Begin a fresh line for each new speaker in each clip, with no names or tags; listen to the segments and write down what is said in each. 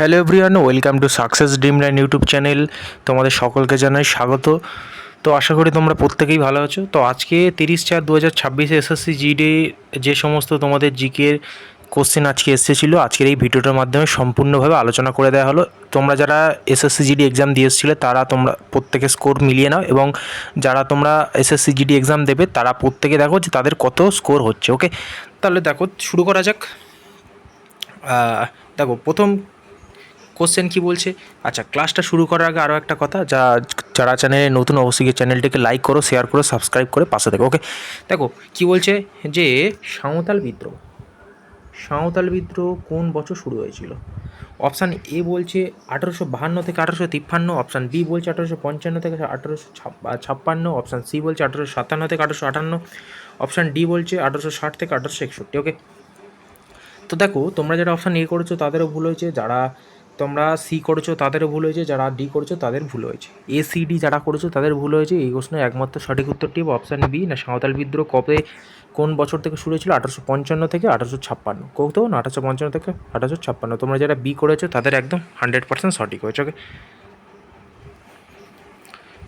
Hello everyone, welcome to Success Dreamline YouTube channel. তোমাদের সকলকে জানাই স্বাগত। তো আশা করি তোমরা প্রত্যেকেই ভালো আছো। তো আজকে 30/4/2026 এসএসসি জিডি যে সমস্ত তোমাদের জিকের কোশ্চেন আজকে এসেছিলো, আজকের এই ভিডিওটার মাধ্যমে সম্পূর্ণভাবে আলোচনা করে দেওয়া হলো। তোমরা যারা এসএসসি জিডি এক্সাম দিয়ে এসেছিলে তারা তোমরা প্রত্যেকে স্কোর মিলিয়ে নাও, এবং যারা তোমরা এসএসসি জিডি এক্সাম দেবে তারা প্রত্যেকে দেখো যে তাদের কত স্কোর হচ্ছে। ওকে, তাহলে দেখো শুরু করা যাক। দেখো প্রথম কোশ্চেন কী বলছে। আচ্ছা, ক্লাসটা শুরু করার আগে আরও একটা কথা, যারা চ্যানেলে নতুন অবশ্যই চ্যানেলটিকে লাইক করো, শেয়ার করো, সাবস্ক্রাইব করে পাশে দেখো। ওকে, দেখো কী বলছে যে সাঁওতাল বিদ্রোহ কোন বছর শুরু হয়েছিল। অপশান এ বলছে 1852 থেকে 1853, অপশান বি বলছে 1855 থেকে 1856, অপশান সি বলছে 1857 থেকে 1858, অপশান ডি বলছে 1860 থেকে 1861। ওকে, তো দেখো তোমরা যারা অপশান এ করেছো তাদেরও ভুল হয়েছে, যারা তোমরা সি করেছো তাদেরও ভুল হয়েছে, যারা ডি করেছো তাদের ভুল হয়েছে। এ সি ডি যারা করেছো তাদের ভুল হয়েছে। এই প্রশ্নের একমাত্র সঠিক উত্তরটি হবে অপশান বি, না সাঁওতাল বিদ্রোহ কবে কোন বছর থেকে শুরু হয়েছিল, 1855 থেকে 1856। কত না 1855 থেকে 1856। তোমরা যারা বি করেছো তাদের একদম 100% সঠিক হয়েছে। ওকে,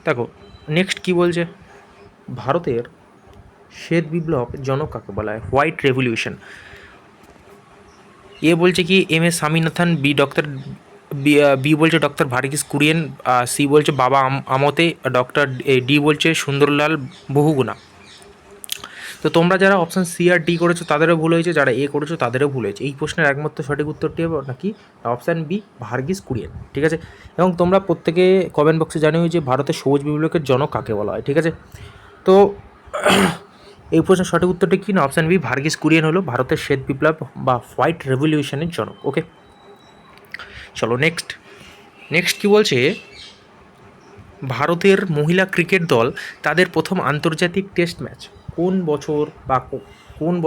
দেখো নেক্সট কী বলছে। ভারতের শ্বেত বিপ্লব জনক কাকে বলা হয়, হোয়াইট রেভলিউশন। এ বলছে কি এম এস স্বামীনাথন, বি বলছে ডক্টর ভার্গিস কুরিয়েন, সি বলছে বাবা আমতে, ডক্টর ডি বলছে সুন্দরলাল বহুগুণা। তো তোমরা যারা অপশান সি আর ডি করেছো তাদেরও ভুল হয়েছে, যারা এ করেছো তাদেরও ভুল হয়েছে। এই প্রশ্নের একমাত্র সঠিক উত্তরটি হবে নাকি অপশান বি, ভার্গিস কুরিয়েন। ঠিক আছে, এবং তোমরা প্রত্যেকে কমেন্ট বক্সে জানিও যে ভারতের সবুজ বিপ্লবের জনক কাকে বলা হয়। ঠিক আছে, তো এই প্রশ্নের সঠিক উত্তরটি কী না অপশান বি, ভার্গিস কুরিয়েন হলো ভারতের শ্বেত বিপ্লব বা হোয়াইট রেভলিউশনের জনক। ওকে, চলো নেক্সট কী বলছে। ভারতের মহিলা ক্রিকেট দল তাদের প্রথম আন্তর্জাতিক টেস্ট ম্যাচ কোন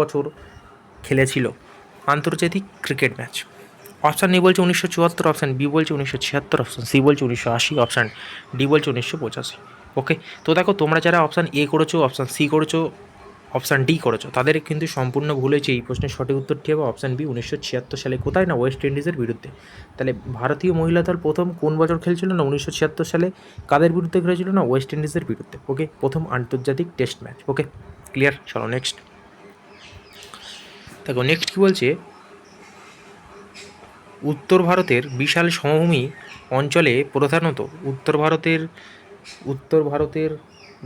বছর খেলেছিল আন্তর্জাতিক ক্রিকেট ম্যাচ। অপশান এ বলছে 1974, অপশান বি বলছে 1976, অপশান সি বলছে 1980, অপশান ডি বলছে 1985। ওকে, তো দেখো তোমরা যারা অপশান এ করেছো, অপশান সি করেছো, অপশান ডি করেছো তাদের কিন্তু সম্পূর্ণ ভুল হয়েছে। এই প্রশ্নের সঠিক উত্তরটি হবে অপশান বি, 1976 সালে। কোথায় না ওয়েস্ট ইন্ডিজের বিরুদ্ধে। তাহলে ভারতীয় মহিলা দল প্রথম কোন বছর খেলছিল না 1976 সালে। কাদের বিরুদ্ধে খেলেছিল না ওয়েস্ট ইন্ডিজের বিরুদ্ধে। ওকে, প্রথম আন্তর্জাতিক টেস্ট ম্যাচ। ওকে, ক্লিয়ার। চলো নেক্সট দেখো নেক্সট কী বলছে। উত্তর ভারতের বিশাল সমভূমি অঞ্চলে প্রধানত উত্তর ভারতের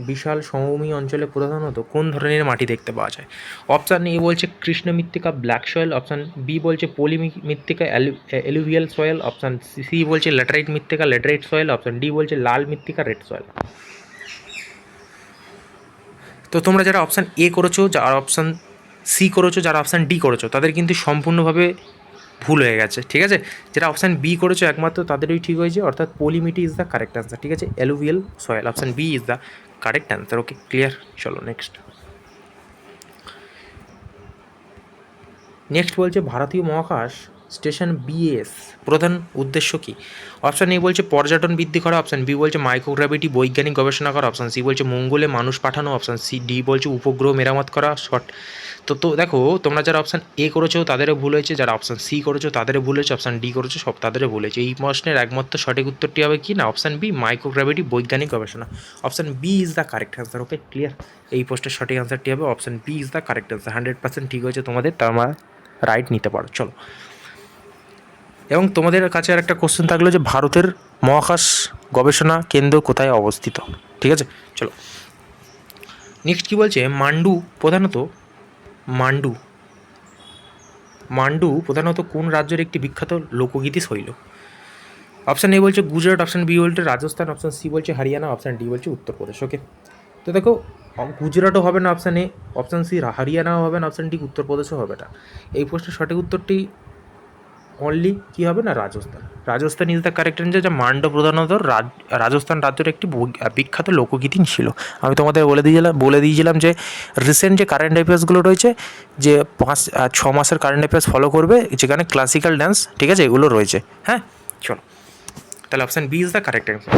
বিশাল সমভূমি অঞ্চলে প্রধানত কোন ধরনের মাটি দেখতে পাওয়া যায়। অপশান এ বলছে কৃষ্ণ মৃত্তিকা ব্ল্যাক সয়েল, অপশান বি বলছে পলি মৃত্তিকা অ্যালুভিয়াল সয়েল, অপশান সি বলছে ল্যাটেরাইট মৃত্তিকা ল্যাটেরাইট সয়েল, অপশান ডি বলছে লাল মৃত্তিকা রেড সয়েল। তো তোমরা যারা অপশান এ করেছো, যারা অপশান সি করেছো, যারা অপশান ডি করেছো তাদের কিন্তু সম্পূর্ণভাবে ভুল হয়ে গেছে। ঠিক আছে, যেটা অপশান বি করেছো একমাত্র তাদেরই ঠিক হয়েছে, অর্থাৎ পলিমিটি ইজ দ্য কারেক্ট অ্যান্সার। ঠিক আছে, alluvial soil, option B is the correct answer. Okay, clear. চলো নেক্সট বলছে ভারতীয় মহাকাশ স্টেশন বিএস প্রধান উদ্দেশ্য কী। অপশান এ বলছে পর্যটন বৃদ্ধি করা, অপশান বি বলছে মাইক্রোগ্র্যাভিটি বৈজ্ঞানিক গবেষণা করা, অপশান সি বলছে মঙ্গলে মানুষ পাঠানো, অপশান সি ডি বলছে উপগ্রহ মেরামত করা। তো দেখো তোমরা যারা অপশান এ করেছো তাদেরও ভুল হয়েছে, যারা অপশান সি করেছো তাদেরও ভুল হয়েছে, অপশান ডি করেছো সব তাদেরও ভুল হয়েছে। এই প্রশ্নের একমাত্র সঠিক উত্তরটি হবে কি না অপশান বি, মাইক্রোগ্র্যাভিটি বৈজ্ঞানিক গবেষণা। Option B is the correct answer. Okay, clear. এই প্রশ্নের সঠিক অ্যান্সারটি হবে option B is the correct answer. 100% ঠিক হয়েছে তোমাদের, তোমরা রাইট নিতে পারো। চলো, এবং তোমাদের কাছে আর একটা কোশ্চেন থাকলো যে ভারতের মহাকাশ গবেষণা কেন্দ্র কোথায় অবস্থিত। ঠিক আছে, চলো নেক্সট কী বলছে। মান্ডু প্রধানত কোন রাজ্যের একটি বিখ্যাত লোকগীতি শৈল। অপশান এ বলছে গুজরাট, অপশান বি বলছে রাজস্থান, অপশান সি বলছে হরিয়ানা, অপশান ডি বলছে উত্তরপ্রদেশ। ওকে, তো দেখো গুজরাটও হবে না অপশান এ, অপশান সি হারিয়ানাও হবে না, অপশান ডি উত্তরপ্রদেশও হবে না। এই প্রশ্নের সঠিক উত্তরটি অনলি কী হবে না Rajasthan is the correct answer. যা মান্ডু প্রধানত রাজস্থান রাজ্যের একটি বিখ্যাত লোকগীতি ছিল। আমি তোমাদের বলে দিয়েছিলাম যে রিসেন্ট যে কারেন্ট অ্যাফেয়ার্সগুলো রয়েছে, যে 5-6 মাসের কারেন্ট অ্যাফেয়ার্স ফলো করবে, যেখানে ক্লাসিক্যাল ডান্স, ঠিক আছে, এগুলো রয়েছে। হ্যাঁ, চলো তাহলে option B is the correct answer.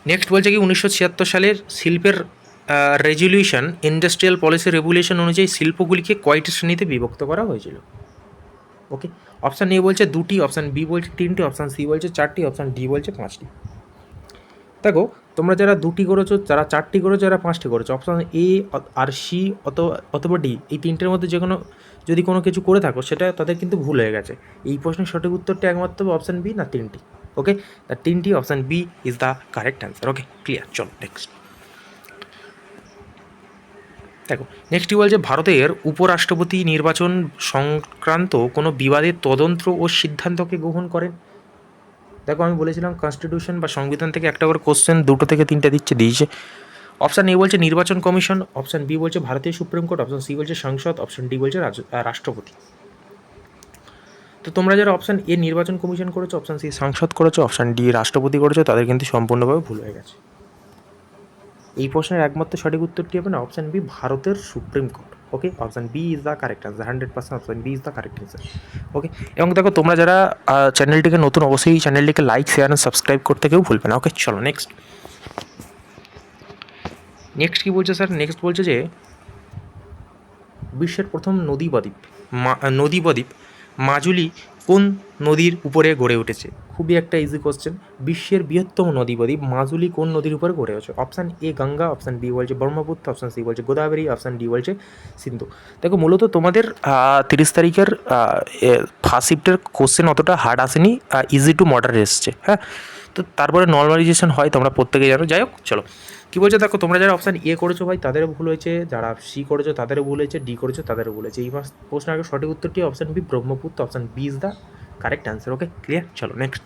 Next বলছে কি 1976 সালের শিল্পের রেজলিউশন ইন্ডাস্ট্রিয়াল পলিসি রেগুলেশন অনুযায়ী শিল্পগুলিকে কয়টি শ্রেণীতে বিভক্ত করা হয়েছিল। ওকে, অপশান এ বলছে 2টি, অপশান বি বলছে 3টি, অপশান সি বলছে 4টি, অপশান ডি বলছে 5টি। দেখো তোমরা যারা 2টি করেছো, যারা 4টি করেছো, যারা 5টি করেছো, অপশান এ আর সি অথবা ডি এই তিনটের মধ্যে যে কোনো যদি কোনো কিছু করে থাকো সেটা তাদের কিন্তু ভুল হয়ে গেছে। এই প্রশ্নের সঠিক উত্তরটা একমাত্র অপশান বি না 3টি। ওকে, দ্য 3টি, option B is the correct answer. Okay, clear. চলো নেক্সট। দেখো নেক্সটই বলছে ভারতের উপরাষ্ট্রপতি নির্বাচন সংক্রান্ত কোনো বিবাদের তদন্ত ও সিদ্ধান্তকে গ্রহণ করেন। দেখো আমি বলেছিলাম কনস্টিটিউশন বা সংবিধান থেকে একটা করে কোশ্চেন 2 থেকে 3টে দিয়েছে। অপশান এ বলছে নির্বাচন কমিশন, অপশান বি বলছে ভারতীয় সুপ্রিম কোর্ট, অপশান সি বলছে সংসদ, অপশান ডি বলছে রাষ্ট্রপতি। তো তোমরা যারা অপশান এ নির্বাচন কমিশন করেছো, অপশান সি সংসদ করেছো, অপশান ডি রাষ্ট্রপতি করেছো, তাদের কিন্তু সম্পূর্ণভাবে ভুল হয়ে গেছে। এই প্রশ্নের একমাত্র সঠিক উত্তরটি হবে না অপশান বি, ভারতের Supreme Court. Okay, option B is the correct answer, 100% option B is the correct answer. Okay, এবং দেখো তোমরা যারা চ্যানেলটিকে নতুন, অবশ্যই চ্যানেলটিকে লাইক, শেয়ার অ্যান্ড সাবস্ক্রাইব করতে কেউ ভুলবে না। ওকে, চলো নেক্সট। নেক্সট কী বলছে স্যার? নেক্সট বলছে যে বিশ্বের প্রথম নদীবদ্বীপ মাজুলি কোন নদীর উপরে গড়ে উঠেছে? খুবই একটা ইজি কোশ্চেন। বিশ্বের বৃহত্তম নদীবদ্বীপ মাজুলি কোন নদীর উপরে গড়ে উঠেছে? Option A Ganga, option B বলছে ব্রহ্মপুত্র, অপশান সি বলছে গোদাবরী, অপশান ডি বলছে সিন্ধু। দেখো মূলত তোমাদের 30 তারিখের ফার্স্ট শিফটের কোশ্চেন অতটা হার্ড আসেনি, ইজি টু মডারেট এসছে। হ্যাঁ, তো তারপরে নর্মালাইজেশন হয়, তোমরা প্রত্যেকে জানো। যাই হোক, চলো কী বলছে দেখো, তোমরা যারা অপশান এ করেছো ভাই তাদেরও ভুল হয়েছে, যারা সি করেছো তাদেরও ভুল হয়েছে, ডি করেছো তাদেরও ভুল হয়েছে। এই প্রশ্নের আগে সঠিক উত্তরটি option B Brahmaputra, option B is the correct answer. Okay, clear. চলো নেক্সট।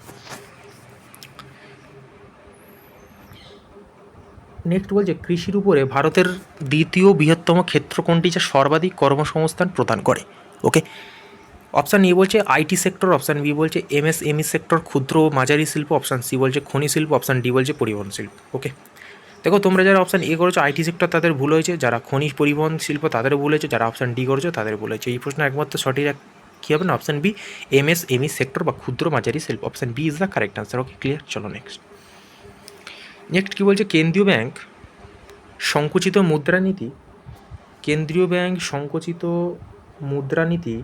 নেক্সট বলছে কৃষির উপরে ভারতের দ্বিতীয় বৃহত্তম ক্ষেত্র কোনটি যা সর্বাধিক কর্মসংস্থান প্রদান করে? ওকে, অপশান এ বলছে আইটি সেক্টর, অপশান বি বলছে এমএসএমই সেক্টর ক্ষুদ্র ও মাঝারি শিল্প, অপশান সি বলছে খনি শিল্প, অপশান ডি বলছে পরিবহন শিল্প। ওকে, দেখো তোমরা যারা অপশান এ করেছো আইটি সেক্টর তাদের ভুল হয়েছে, যারা খনিজ পরিবহন শিল্প তাদেরও ভুল হয়েছে, যারা অপশান ডি করেছো তাদের ভুল হয়েছে। এই প্রশ্ন একমাত্র সঠিক কী হবে না অপশান বি এমএসএমই সেক্টর বা ক্ষুদ্র মাঝারি শিল্প, option B is the correct answer. Okay, clear. চলো নেক্সট। নেক্সট কী বলছে কেন্দ্রীয় ব্যাংক সংকুচিত মুদ্রানীতি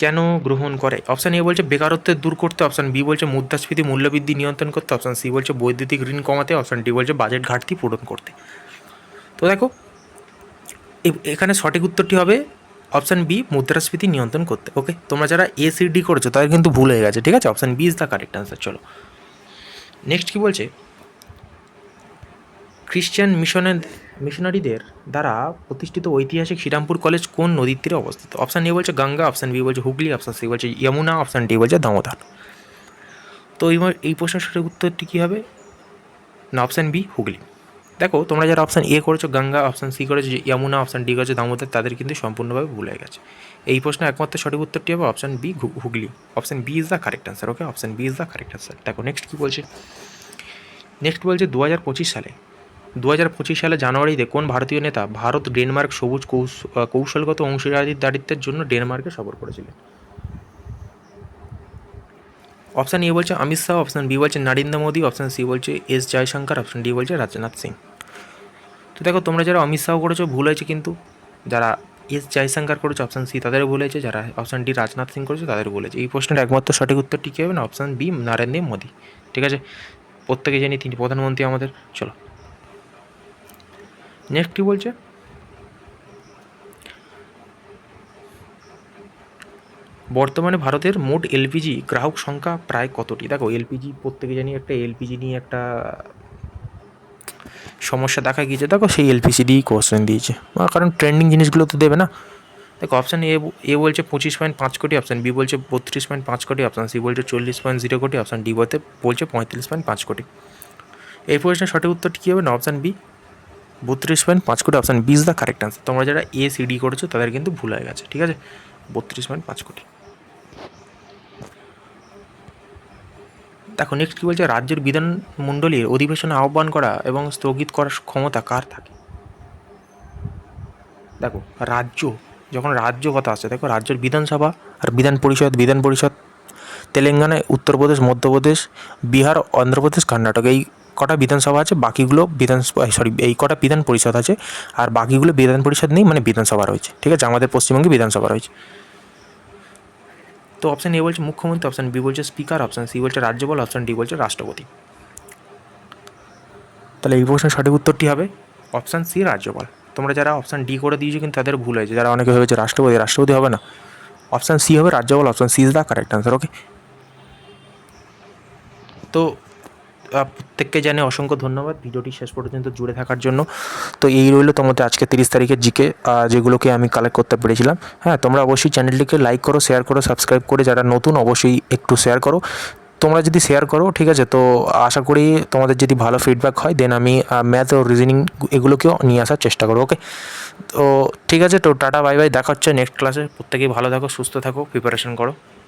কেন গ্রহণ করে? অপশান এ বলছে বেকারত্বের দূর করতে, অপশান বি বলছে মুদ্রাস্ফীতি মূল্যবৃদ্ধি নিয়ন্ত্রণ করতে, অপশান সি বলছে বৈদ্যুতিক ঋণ কমাতে, অপশান ডি বলছে বাজেট ঘাটতি পূরণ করতে। তো দেখো এখানে সঠিক উত্তরটি হবে অপশান বি মুদ্রাস্ফীতি নিয়ন্ত্রণ করতে। ওকে, তোমরা যারা এ সি ডি করেছো তাদের কিন্তু ভুল হয়ে গেছে। ঠিক আছে, option B is the correct answer. চলো নেক্সট কী বলছে খ্রিশ্চান মিশনারিদের দ্বারা প্রতিষ্ঠিত ঐতিহাসিক শ্রীরামপুর কলেজ কোন নদীর তীরে অবস্থিত? অপশান এ বলছে গঙ্গা, অপশান বি বলছে হুগলি, অপশান সি বলছে যমুনা, অপশান ডি বলছে দামোদর। তো এই প্রশ্নের সঠিক উত্তরটি কী হবে না অপশান বি হুগলি। দেখো তোমরা যারা অপশান এ করেছো গঙ্গা, অপশান সি করেছো যমুনা, অপশান ডি করেছো দামোদর, তাদের কিন্তু সম্পূর্ণভাবে ভুল হয়ে গেছে। এই প্রশ্নের একমাত্র সঠিক উত্তরটি হবে option B Hooghly, option B is the correct answer. Okay, option B is the correct answer. দেখো নেক্সট কী বলছে, নেক্সট বলছে 2025 সালে জানুয়ারিতে কোন ভারতীয় নেতা ভারত ডেনমার্ক সবুজ কৌশলগত অংশীদারিত্বের জন্য ডেনমার্কে সফর করেছিলেন? অপশান এ বলছে অমিত শাহ, অপশান বি বলছে নরেন্দ্র মোদী, অপশান সি বলছে এস জয়শঙ্কর, অপশান ডি বলছে রাজনাথ সিং। তো দেখো তোমরা যারা অমিত শাহ করেছো ভুল হয়েছে, কিন্তু যারা এস জয়শঙ্কর করেছো অপশান সি তাদেরও ভুল হয়েছে, যারা অপশান ডি রাজনাথ সিং করেছো তাদের ভুল হয়েছে। এই প্রশ্নের একমাত্র সঠিক উত্তরটি কী হবে না অপশান বি নরেন্দ্র মোদী। ঠিক আছে, প্রত্যেকে জানি তিনি প্রধানমন্ত্রী আমাদের। চলো নেক্সট কী বলছে বর্তমানে ভারতের মোট এলপিজি গ্রাহক সংখ্যা প্রায় কতটি? দেখো এলপিজি প্রত্যেকে জানি একটা এলপিজি নিয়ে একটা সমস্যা দেখা গিয়েছে। দেখো সেই এলপিজি দিয়েই কোশ্চেন দিয়েছে, কারণ ট্রেন্ডিং জিনিসগুলো তো দেবে না। দেখো অপশান এ বলছে 25.5 কোটি, অপশান বি বলছে 32.5 কোটি, অপশান সি বলছে 40.0 কোটি, অপশান ডি বলছে 35.5 কোটি। এই প্রশ্নের সঠিক উত্তরটি কী হবে না option B 32.5 crore, option B is the correct answer. তোমরা যারা এ সি ডি করেছো তাদের কিন্তু ভুল হয়ে গেছে। ঠিক আছে, 32.5 কোটি। দেখো নেক্সট কী বলছে রাজ্যের বিধানমণ্ডলীর অধিবেশনে আহ্বান করা এবং স্থগিত করার ক্ষমতা কার থাকে? দেখো যখন রাজ্য কথা আসছে, দেখো রাজ্যের বিধানসভা আর বিধান পরিষদ তেলেঙ্গানা, উত্তরপ্রদেশ, মধ্যপ্রদেশ, বিহার, অন্ধ্রপ্রদেশ, কর্ণাটক, এই কটা বিধানসভা আছে, বাকিগুলো এই কটা বিধান পরিষদ আছে, আর বাকিগুলো বিধান পরিষদ নেই, মানে বিধানসভা রয়েছে। ঠিক আছে, আমাদের পশ্চিমবঙ্গে বিধানসভা রয়েছে। তো অপশান এ বলছে মুখ্যমন্ত্রী, অপশান বি বলছে স্পিকার, অপশান সি বলছে রাজ্যপাল, অপশান ডি বলছে রাষ্ট্রপতি। তাহলে এই প্রশ্নের সঠিক উত্তরটি হবে অপশান সি রাজ্যপাল। তোমরা যারা অপশান ডি করে দিয়েছো কিন্তু তাদের ভুল হয়েছে, যারা অনেকে ভেবেছে রাষ্ট্রপতি হবে না, অপশান সি হবে রাজ্যপাল, option C is the correct answer. Okay, তো প্রত্যেককে জানে অসংখ্য ধন্যবাদ ভিডিওটি শেষ পর্যন্ত জুড়ে থাকার জন্য। তো এই রইল তোমাদের আজকে 30 তারিখের জিকে, যেগুলোকে আমি কালেক্ট করতে পেরেছিলাম। হ্যাঁ, তোমরা অবশ্যই চ্যানেলটিকে লাইক করো, শেয়ার করো, সাবস্ক্রাইব করে যারা নতুন অবশ্যই একটু শেয়ার করো। তোমরা যদি শেয়ার করো, ঠিক আছে, তো আশা করি তোমাদের যদি ভালো ফিডব্যাক হয় দেন আমি ম্যাথ ও রিজনিং এগুলোকেও নিয়ে আসার চেষ্টা করবো। ওকে, তো ঠিক আছে, তো টাটা বাই বাই, দেখা হচ্ছে নেক্সট ক্লাসে। প্রত্যেকেই ভালো থাকো, সুস্থ থাকো, প্রিপারেশন করো।